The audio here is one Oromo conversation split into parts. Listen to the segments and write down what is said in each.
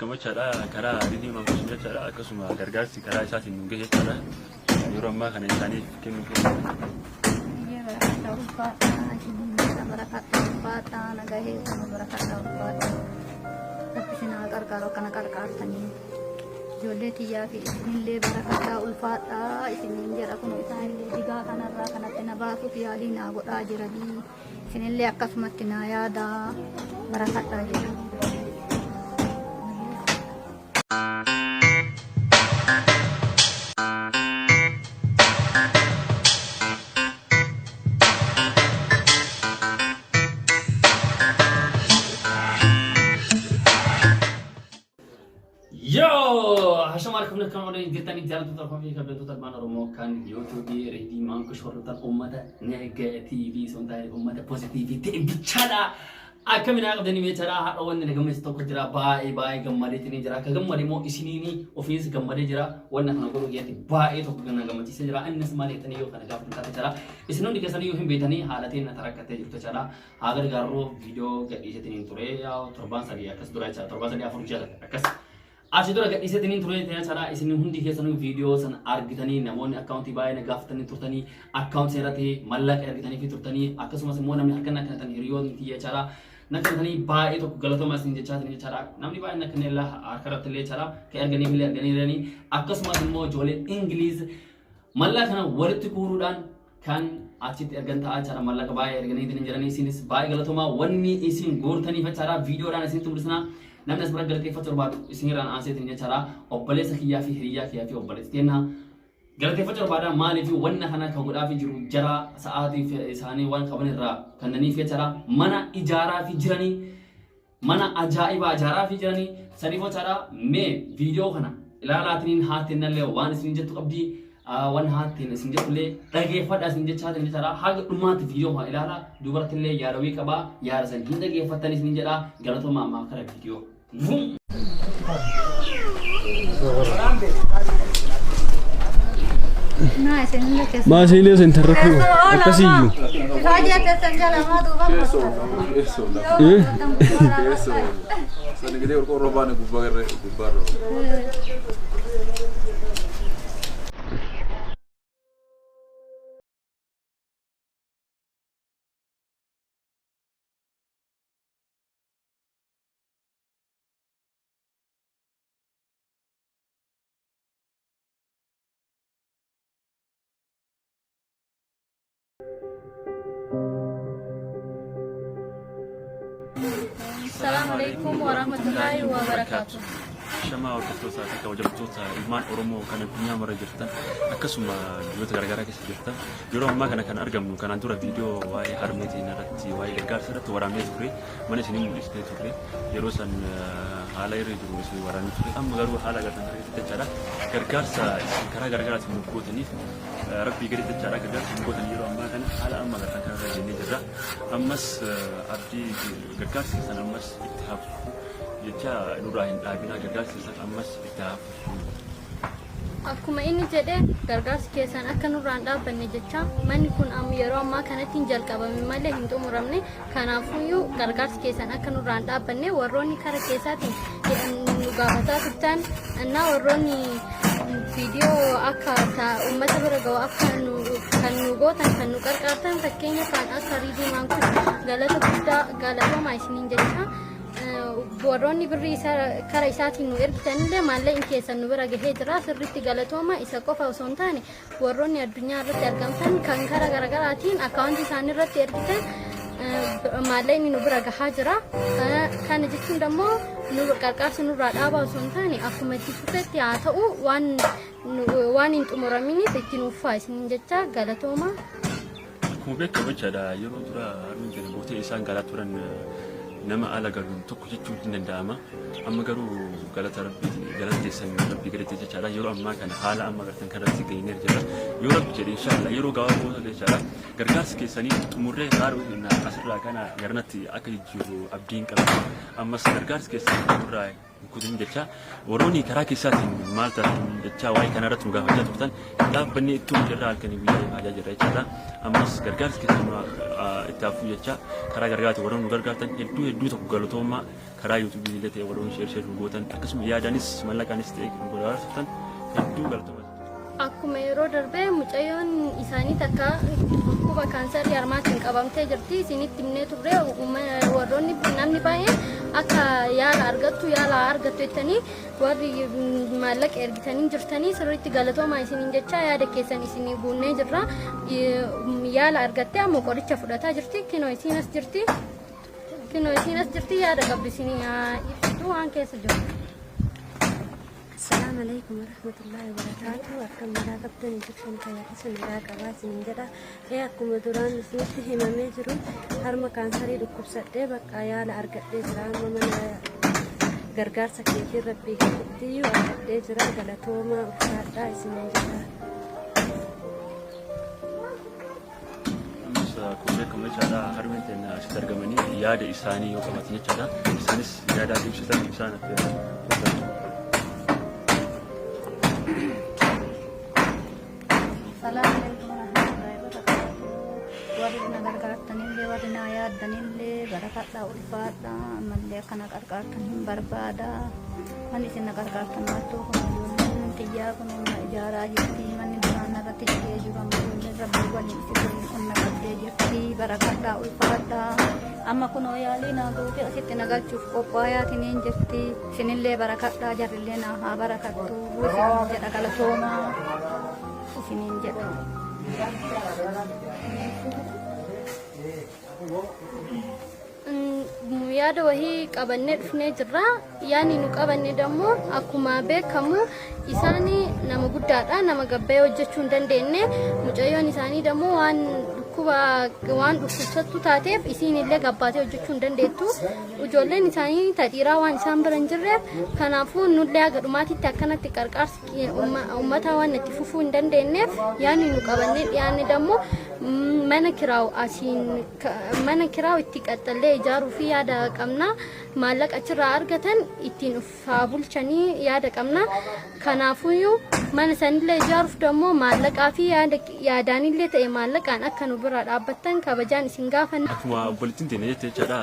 Kamu cara kara ini mampu sudah cara aku semua gargasi kara saya sih nunggu cara Yuroma kan ini kini Iya barakat ulfata ini barakat ulfata nagahe sama barakat ulfata tapi sinagar karo kana tani jolle tiya fi ismille barakat ulfata ismin jara kuno isahille diga kana ra kana tenabasu tiyali na goda jirani sinille akasmatina yada barakat ajira Yo, assalamualaikum warahmatullahi wabarakatuh. Kita jalan tutar kami kabel tutar mana romo kan YouTube ready mangku shortan ummata negativity sontai ummata positivity bicara. Akka mina qabdani bicara hada wannan daga mai stoko jira bai gammade tini jira ka gammade mo isini ni office gammade jira wannan kana goro yati bai to kana gammati sai jira annas mali tani yo kana gafin ka jira isnon dike sani yo himbe tani halatin na tarakate jirta jira agar garro video gadi tini ture ya turban sari akas dura jira turban sari afur jira akas Ashitura gad isa tinin ture tanya cara isini hundi kesan video san argitani namoni accounti bae na gaftani turtani account serati mallak argitani fi turtani akasuma semua namni harkan nak tani riyon tiya cara nak tani bae itu galato mas ninja cara namni bae nak nella akarat le cara ke argani rani akasuma semua jole English mallak kana warti kurudan kan achit arganta cara mallak bae argani tinin jarani sinis bae galato ma wanni isin gortani fa cara video ran isin tumrisna namni asbara galate fatur baadu isiniraan aanseetin jechaadha obboleessa kiyyaa fi hiriyaa kiyyaa fi obboleettiina galate fatur baada maaliif wanna kana ka godhaa fi jiru jara sa'aatii fi isaanii waan qaban irraa kannaniif jechaadha mana ijaaraa fi jiranii mana ajaa'iba ijaaraa fi jiranii saniif jechaadha mee viidiyoo kana ilaalaatiniin haattinnallee waan isin jettu qabdii waan haattiin isin jettullee dhageeffadha isin jechaatin jechaadha haga dhumaatti viidiyoo haa ilaala dubartillee yaadawii qabaa yaada san hin dhageeffattan isin jedha galatoomaa ammaa kara viidiyoo Maasiilee sentarrafu akkasiyyuu. Sani gede urko robane gubbarro. Assalamualaikum warahmatullahi wabarakatuh. Shama hordoftoota akka hojjettoota ilmaan Oromoo kan addunyaa mara jirtan akkasuma biyyoota garaagaraa keessa jirtan yeroo ammaa kana kan argamnu kanaan dura viidiyoo waa'ee harmeetiin irratti waa'ee gargaarsa irratti waraabnee turre mana isinii mul'isnee turre yeroo san haala irra jiru isin waraabnee turre amma garuu haala gartan irratti jechaadha gargaarsa isin karaa garaagaraatiin nu gootaniif rabbii gadi jechaadha gargaarsa nu gootan yeroo ammaa kana haala amma gartan kan irra jennee jirra ammas abdii gargaarsa keessan ammas itti hafu jecha nurraa dhaabina gargaarsa keessan ammas itti hafu. Akkuma inni jedhe gargaarsi keessan akka nurraan dhaabbanne jecha manni kun yeroo ammaa kanatti hin jalqabame malee hin xumuramne kanaafuyyuu gargaarsi keessan akka nurraan dhaabbanne warroonni kara keessaatiin nu gaafataa turtan annaa warroonni viidiyoo akka uummata bira ga'u akka kan nu gootan kan nu qarqaartan fakkeenya kan akka riidii maankuun galata guddaa galatoomaa isiniin jecha warroonni birrii kara isaatiin nu ergitanillee maallaqni keessan nu bira gahee jira sirriitti galatooma isa qofa osoo hin taane warroonni addunyaa irratti argamtan kan kara garaagaraatiin akkaawuntii isaanii irratti ergitan maallaqni nu bira gahaa jira kana jechuun immoo nu qarqaarsa nurraa dhaabaa osoo hin taane akkuma itti fufetti haa ta'u waan hin xumuraminiif itti nuuffaa isiniin jecha galatooma. Akkuma beekamu jechaadha yeroo dura harmeen jedhe bootee isaan galaa turan nama ala galuun tokko jechuun hin danda'ama amma garuu galata rabbii galata keessan rabbii gadi jechaadha yeroo ammaa kana haala amma gartan kanatti geenyee jira yoo rabbi jedhe inshallah yeroo gabaaboo jechaadha gargaarsi keessanii xumurree haaruu asirraa kana garnatti akka jijjiiru abdiin qaba ammas gargaarsi keessan xumurraa kutin jecha waroni karaa keessaatiin maal ta'an jecha waa'ee kana irratti nu gaafachaa turtan dhaabbanni ittuma jirra halkanii guyyaa haajaa jirra jechaadha. Ammas gargaarsi keessumaa itti hafuu jecha karaa gargaarti warroon nu gargaartan hedduu tokko galatoomaa karaa yuutuubii illee ta'e warroon sheer gootan akkasuma yaadaanis mallaqaanis ta'e kan gargaartan hedduu galatoomaa. Akkuma yeroo darbee mucayyoon isaanii takka dhukkuba kaansarii harmaatiin qabamtee jirti. Isinitti himnee turre warroonni namni baay'een akka yaala argattu jettanii warri maallaqa ergitanii jirtanii sirriitti galatoomaa isiniin jecha yaada keessan isinii guunnee jirra. Yaala argattee ammoo qoricha fudhataa jirti. Kinoo isiin as jirti yaada qabdu isinii ibsitu waan keessa jiru. السلام عليكم ورحمة الله وبركاته. أكرم مراقبة نجوكم كياتس مراقبة سنجرة هياكم دوران نسمته مميجرون هرما كانسري ركوب سده بقى يا لأرقد جرام ومن غرغار سكيتي ربي كتيو أرقد جرام غلطوما وفادا سنجرة Kumpul kembali cara harus dengan setergamani ya ada isani yang kematinya cara isani ya ada di sana Assalamualaikum warahmatullahi wabarakatuh. Warina gargaartanillee warina yaaddanillee barakadhaa ulfaadhaa ammallee kana gargaartan hin barbaada. Manni isin gargaartan maattuu kun ijoolleen xiyyaa kun ijaaraa jirti. Manni duraan irratti dhigee jiru ammallee rabbii waliin isin qonna qabdee jirti. Barakadhaa ulfaadhaa. Amma kunoo yaalii naa gootee asitti nagalchuuf qophaa'aatiin hin jirti. Isinillee barakadhaa jarrillee naa haa barakattu. Isin jedha galatoomaa. Isiniin jedha. Yaada wahii qabannee dhufnee jirra. Yaani nu qabanne dammoo akkuma beekamu isaanii nama guddaadha. Nama gabbee hojjechuu hin dandeenye. Mucayyoon isaanii dammoo waan dhukkubsattu taateef isiinillee gabbaatee hojjechuu hin dandeettu. Ijoolleen isaanii dhiiraa waan isaan bira hin jirreef kanaafuu nullee haga dhumaatitti akkanatti qarqaarsi uummataa waan itti fufuu hin dandeenyeef yaani nu qabannee dhiyaanne dammoo mana kiraawu itti qaxxallee ijaaruu fi yaada qabna. Maallaqa achirraa argatan ittiin ufaa bulchanii yaada qabna. Kanaafuyyuu mana sanillee ijaaruuf dammoo maallaqaa fi yaadaanillee ta'e maallaqaan akka nu bira dhaabbattan kabajaan isin gaafanna. Akkuma obboleettiin teenya jette jechaadha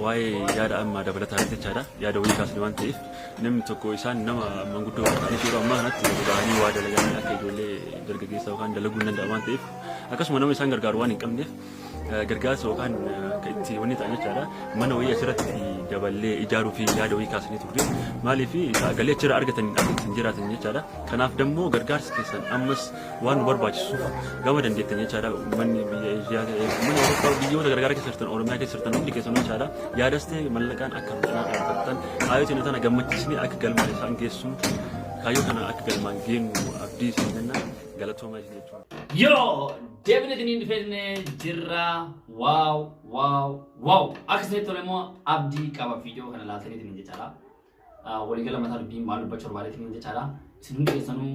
waa'ee yaada amma dabalataa jechaadha yaada wayii kaasne waan ta'eef namni tokko isaan nama manguddoo ta'anii yeroo ammaa kanatti ba'anii waa dalaganii akka ijoollee dargaggeessaa yookaan dalaguu hin danda'an waan ta'eef akkasuma nama isaan gargaaru waan hin qabneef gargaarsa yookaan itti wanni ta'an jechaadha mana wayii asirratti daballee ijaaruu fi yaada wayii kaasnee turre maaliif galii achirraa argatan akka ittiin jiraatan jechaadha. Kanaaf dammoo gargaarsi keessan ammas waan nu barbaachisuuf gama dandeettan jechaadha manni biyyoota gargaaraa keessa jirtan Oromiyaa keessa jirtan hundi keessan jechaadha yaadas ta'e mallaqaan akka kanaa dhaabbattan haayyotiin tana gammachiisnee akka galmaan isaan geessuun kaayyoo kana akka galmaan geenu abdii isin galatoomaa jechuudha. Yoo deebineetiin dhufeenne jirra waaw akkasitti tole immoo abdii qaba viidiyoo kana laaltaniitiin jechaadha. Waliigala mataa dubbii maal dubbachuu barbaadeetiin jechaadha. Isin hundi keessanuu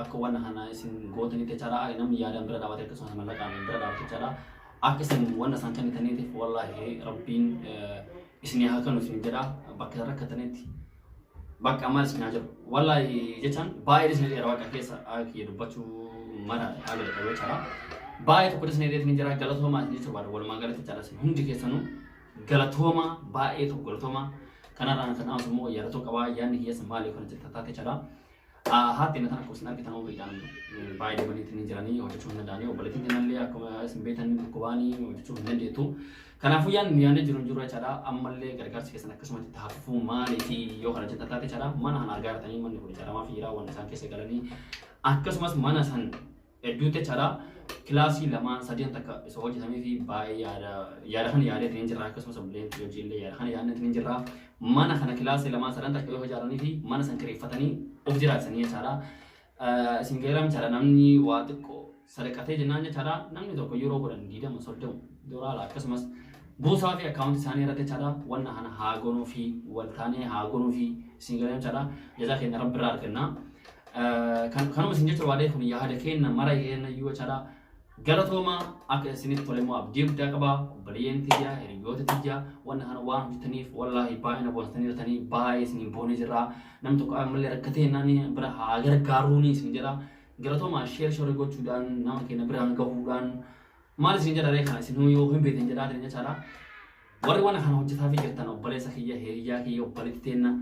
akka waan kana isin gootanitti jechaadha. Namni yaadaan bira dhaabate akkasumas mallaqaan bira dhaabate jechaadha. Akka isin waan isaan kennitaniitiif wallaahi rabbiin isin haa kanu isin jedha bakka rakkatanitti. Bakka maal isin haa jiru. Wallaahi jechaan baay'ee isin dheeraa waaqa keessa akka dubbachuu mana haala dhaabee jechaadha. Baay'ee tokko isin dheeraa jira galatoomaa isin jechuu baada walumaa galatti jechaadha. Isin hundi keessanuu galatoomaa baay'ee tokko galatoomaa. Kanarraan kan hawaasa immoo yaadatu qabaa yaadni hiyyeessa maalii kan jirta taate jechaadha. Haati inni kana kuusin argitan umriidhaan baay'ee dabaliitiin jiranii hojjechuu hin danda'anii obboleettiin dinallee akkuma isin beektan kubbaanii hojjechuu hin dandeettu. Kanaafuu yaadni jiru jechaadha. Ammallee gargaarsi keessan akkasumatti taafuu maalii fi yoo kana jirta taate jechaadha. Mana kana argaatanii manni kun ijaaramaa fi jiraa waan isaan keessa galanii akkasumas mana san hedduutti jechaadha. Kilaasii lamaan sadeen takka isa hojjetamee fi baay'ee yaada kana yaadeetiin jirra akkasumas obboleettiin hojiillee yaada kana yaadeetiin jirra. Mana kana kilaasii lamaan sadan takka yoo ijaaranii fi mana san kireeffatanii of jiraatanii jechaadha. Isin geeram jechaadha namni waa xiqqoo sadaqatee jennaan jechaadha. Namni tokko yeroo godhan 20-30 doolaara akkasumas buusaa fi akkaawuntii isaanii irratti jechaadha. Wanna kana haa gonuu fi waltaanee haa gonuu fi isin geeram jechaadha. Jazaa keenya rabbi irraa arganna. Kanuma isin jechuudha waadee kun yaada keenya mara keenya iyyuu jechaadha. Galatoma akka isinit tolemo abdii guddaa qaba obboleeyyan tiyya hiriyoota tiyya waan kana waan hojjetaniif wallahi baay'ina boostanii jirtanii baay'ee isiniin boonee jirra nam tokko ammallee rakkatee nani bira haa gargaaruuni isin jedha galatoma sheer shore gochuudhaan nama keenya biraan gahuudhaan maal isin jedha ree kana isin yoo hin beekne jedhaa jireenya caalaa warri waan kana hojjetaa fi jirtan obboleessa kiyya hiriyaa kiyya obboleetti teenna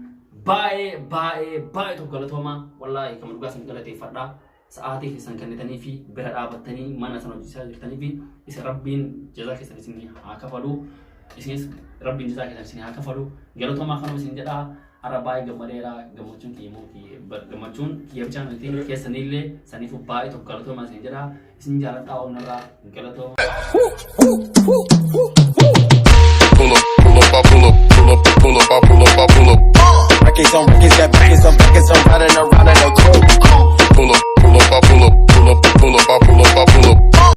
baay'ee tokko galatoma wallahi kan dhugaa isin galateeffadhaa sa'aatii keessan kennitanii fi bira dhaabattanii mana sana hojjetaa jirtanii fi isin rabbiin jazaa keessan isin haa kafalu isinis rabbiin jazaa keessan isin haa kafalu galatoomaa kanuma isin jedhaa har'a baay'ee gammadeera gammachuun gammachuun kiyya bichaan miti keessanillee saniif baay'ee tokko galatoomaa isin jedhaa isin jaaladhaa onnarraa galatoomaa. Pull up,